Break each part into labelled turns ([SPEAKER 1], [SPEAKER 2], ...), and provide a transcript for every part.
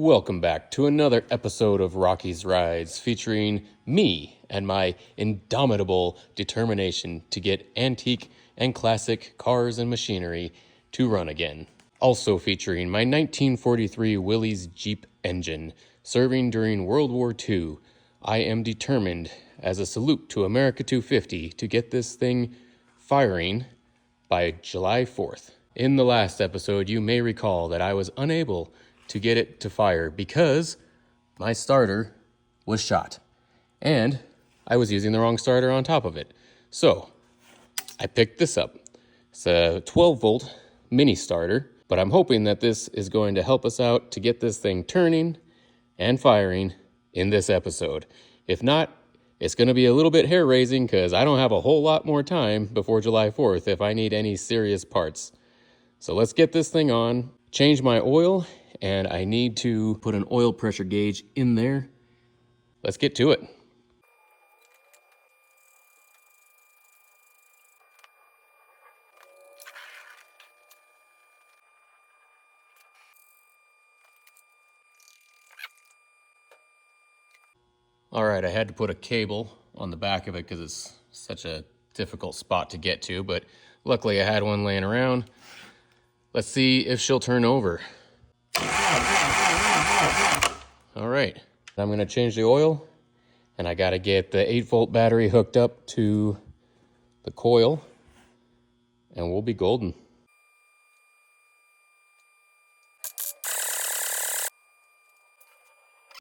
[SPEAKER 1] Welcome back to another episode of Rocky's Rides featuring me and my indomitable determination to get antique and classic cars and machinery to run again. Also featuring my 1943 Willys Jeep engine serving during World War II. I am determined, as a salute to America 250, to get this thing firing by July 4th. In the last episode, you may recall that I was unable to get it to fire because my starter was shot and I was using the wrong starter on top of it. So I picked this up. It's a 12 volt mini starter, but I'm hoping that this is going to help us out to get this thing turning and firing in this episode. If not, it's going to be a little bit hair raising because I don't have a whole lot more time before July 4th if I need any serious parts. So let's get this thing on, change my oil, and I need to put an oil pressure gauge in there. Let's get to it. All right, I had to put a cable on the back of it because it's such a difficult spot to get to, but luckily I had one laying around. Let's see if she'll turn over. All right, I'm gonna change the oil and I gotta get the 8-volt battery hooked up to the coil and we'll be golden.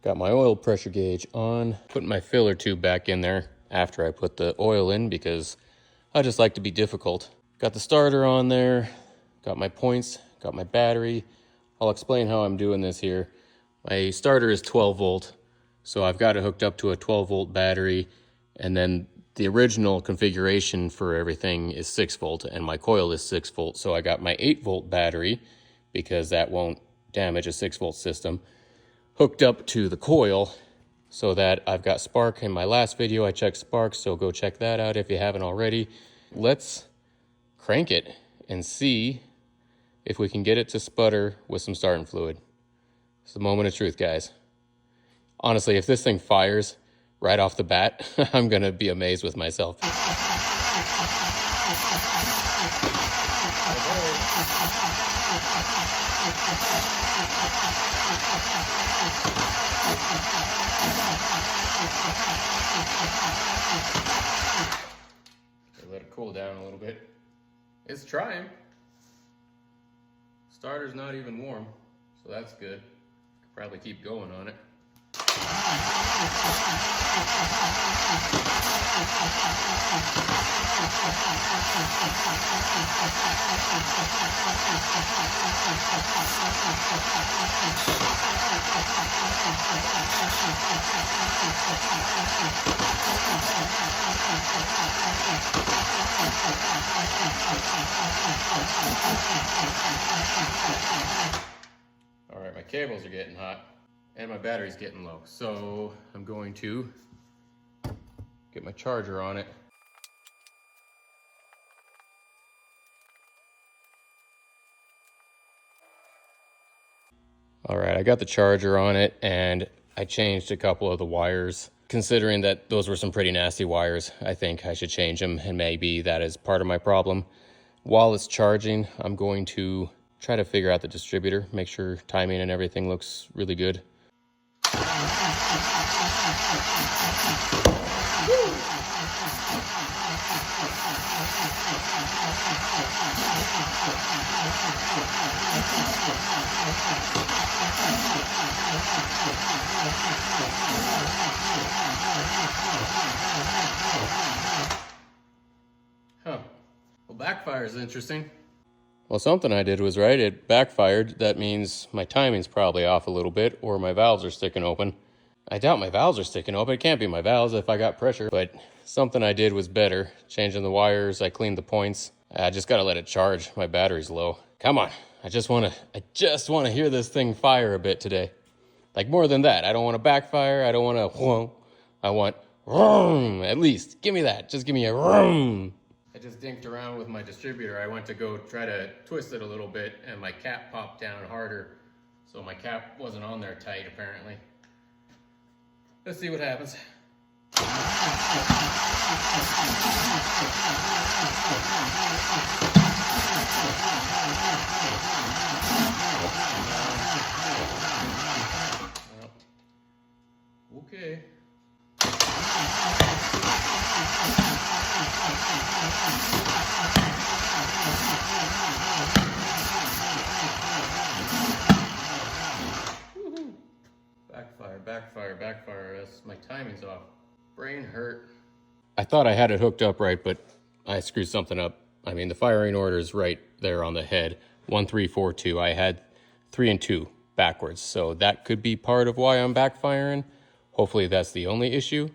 [SPEAKER 1] Got my oil pressure gauge on, putting my filler tube back in there after I put the oil in because I just like to be difficult. Got the starter on there, got my points, got my battery. I'll explain how I'm doing this here. My starter is 12 volt, so I've got it hooked up to a 12 volt battery, and then the original configuration for everything is 6 volt, and my coil is 6 volt, so I got my 8 volt battery, because that won't damage a 6 volt system, hooked up to the coil, so that I've got spark. In my last video, I checked spark, so go check that out if you haven't already. Let's crank it and see if we can get it to sputter with some starting fluid. It's the moment of truth, guys. Honestly, if this thing fires right off the bat, I'm gonna be amazed with myself. Let it cool down a little bit. It's trying. Starter's not even warm, so that's good. Could probably keep going on it. All right, my cables are getting hot and my battery's getting low. So I'm going to get my charger on it. All right, I got the charger on it and I changed a couple of the wires. Considering that those were some pretty nasty wires, I think I should change them, and maybe that is part of my problem. While it's charging, I'm going to try to figure out the distributor, make sure timing and everything looks really good. Huh. Well, backfire is interesting. Well, something I did was right. It backfired. That means my timing's probably off a little bit, or my valves are sticking open. I doubt my valves are sticking open. It can't be my valves if I got pressure, but something I did was better. Changing the wires, I cleaned the points. I just gotta let it charge. My battery's low. Come on. I just wanna hear this thing fire a bit today. Like more than that. I don't want to backfire. I don't want to whoa. I want vroom, at least. Give me that. Just give me a vroom. I just dinked around with my distributor. I went to go try to twist it a little bit and my cap popped down harder. So my cap wasn't on there tight apparently. Let's see what happens. Okay. Backfire, backfire, backfire. My timing's off. Brain hurt. I thought I had it hooked up right, but I screwed something up. I mean, the firing order is right there on the head. 1, 3, 4, 2. I had 3 and 2 backwards, so that could be part of why I'm backfiring. Hopefully that's the only issue.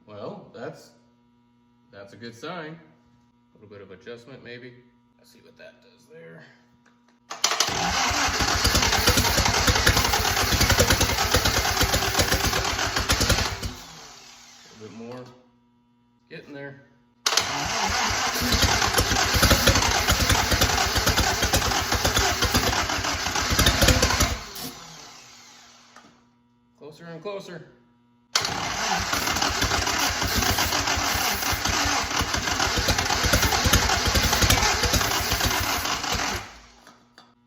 [SPEAKER 1] Well, that's a good sign. A little bit of adjustment maybe. Let's see what that does there. A little bit more. Getting there. Closer and closer.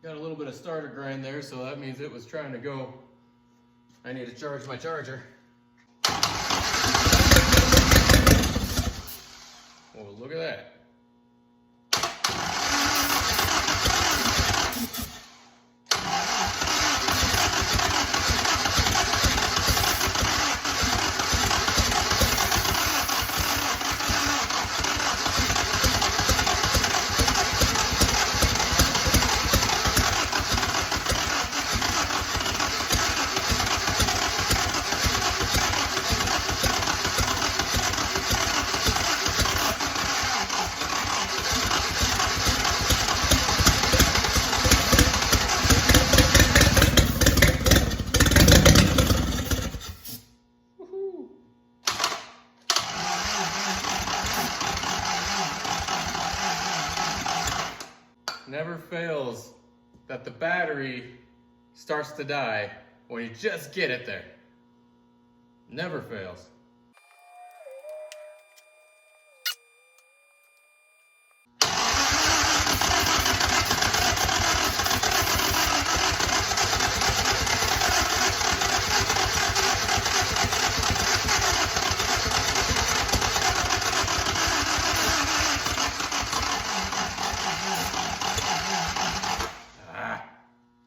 [SPEAKER 1] Got a little bit of starter grind there, so that means it was trying to go. I need to charge my charger. Oh, look at that. Never fails that the battery starts to die when you just get it there. Never fails.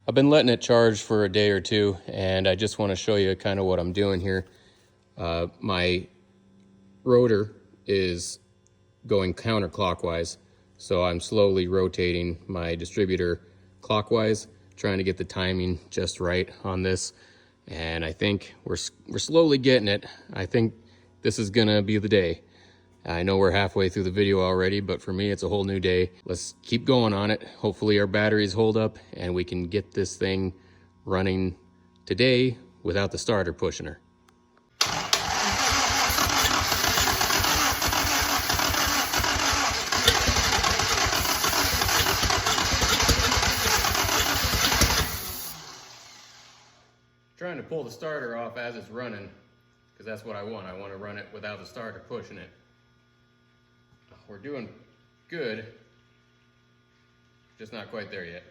[SPEAKER 1] I've been letting it charge for a day or two, and I just want to show you kind of what I'm doing here. My rotor is going counterclockwise, so I'm slowly rotating my distributor clockwise, trying to get the timing just right on this. And I think we're slowly getting it. I think this is gonna be the day. I know we're halfway through the video already, but for me, it's a whole new day. Let's keep going on it. Hopefully our batteries hold up and we can get this thing running today without the starter pushing her. Trying to pull the starter off as it's running, because that's what I want. I want to run it without the starter pushing it. We're doing good, just not quite there yet.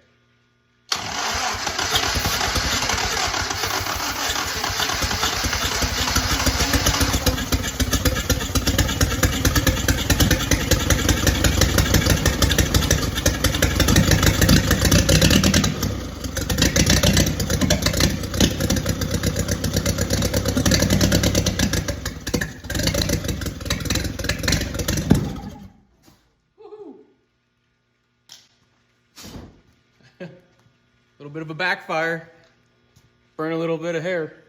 [SPEAKER 1] A little bit of a backfire, burn a little bit of hair,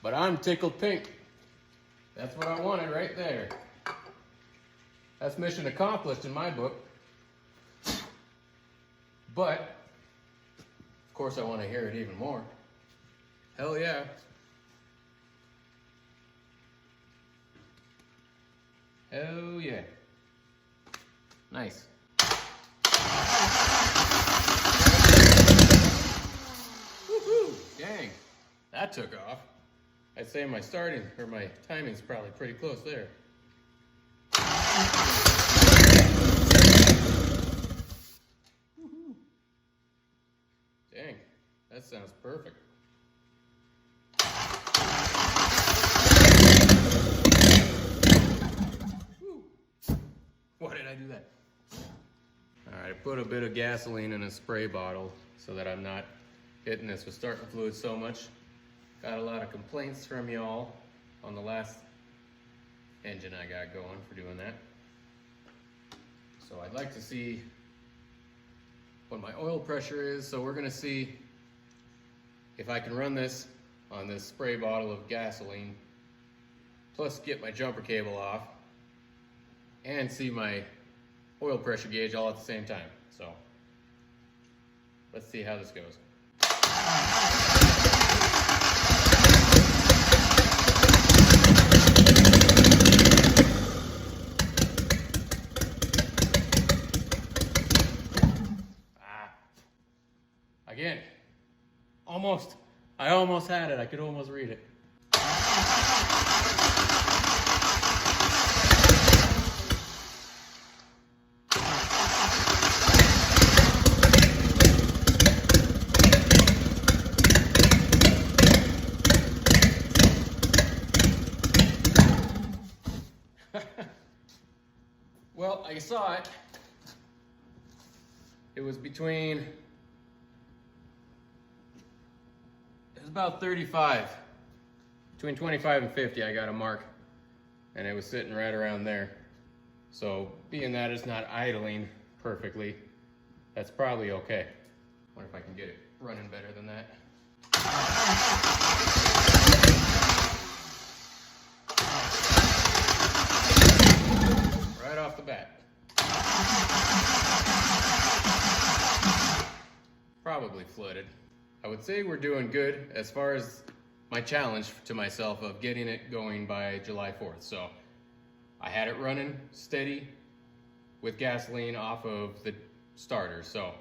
[SPEAKER 1] but I'm tickled pink. That's what I wanted right there. That's mission accomplished in my book. But, of course, I want to hear it even more. Hell yeah. Hell yeah. Nice. Woohoo! Dang, that took off. I'd say my timing's probably pretty close there. Woohoo! Dang, that sounds perfect. Woo. Why did I do that? Alright, I put a bit of gasoline in a spray bottle so that I'm not hitting this with starting fluid so much. Got a lot of complaints from y'all on the last engine I got going for doing that. So I'd like to see what my oil pressure is. So we're gonna see if I can run this on this spray bottle of gasoline, plus get my jumper cable off and see my oil pressure gauge all at the same time. So let's see how this goes. Again, I almost had it. I could almost read it. Well, I saw it. It was between, about 35. Between 25 and 50 I got a mark, and it was sitting right around there. So being that it's not idling perfectly, that's probably okay. Wonder if I can get it running better than that. Right off the bat. Probably flooded. I would say we're doing good as far as my challenge to myself of getting it going by July 4th. So I had it running steady with gasoline off of the starter. So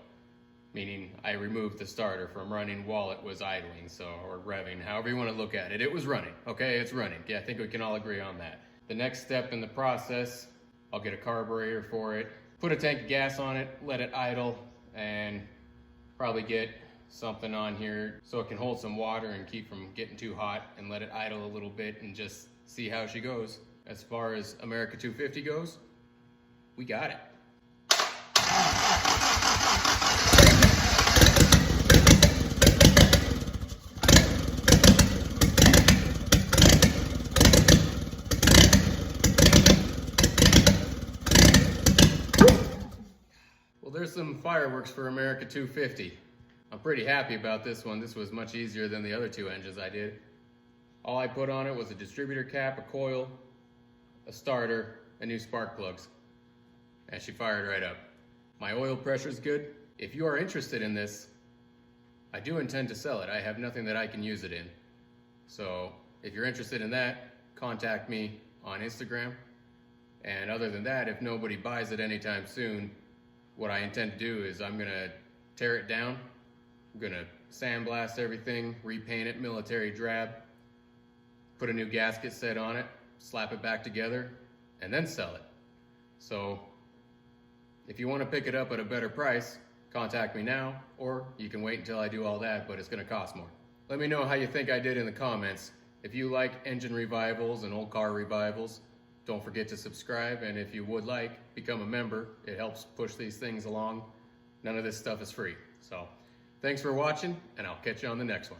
[SPEAKER 1] meaning I removed the starter from running while it was idling, so, or revving, however you want to look at it. It was running, okay? It's running. Yeah, I think we can all agree on that. The next step in the process, I'll get a carburetor for it, put a tank of gas on it, let it idle, and probably get something on here so it can hold some water and keep from getting too hot, and let it idle a little bit and just see how she goes. As far as America 250 goes, we got it. Well, there's some fireworks for America 250. I'm pretty happy about this one. This was much easier than the other two engines I did. All I put on it was a distributor cap, a coil, a starter, and new spark plugs. And she fired right up. My oil pressure's good. If you are interested in this, I do intend to sell it. I have nothing that I can use it in. So if you're interested in that, contact me on Instagram. And other than that, if nobody buys it anytime soon, what I intend to do is I'm gonna tear it down. I'm gonna sandblast everything, repaint it military drab, put a new gasket set on it, slap it back together, and then sell it. So if you want to pick it up at a better price, contact me now, or you can wait until I do all that, but it's gonna cost more. Let me know how you think I did in the comments. If you like engine revivals and old car revivals, don't forget to subscribe, and if you would like, become a member. It helps push these things along. None of this stuff is free. So thanks for watching, and I'll catch you on the next one.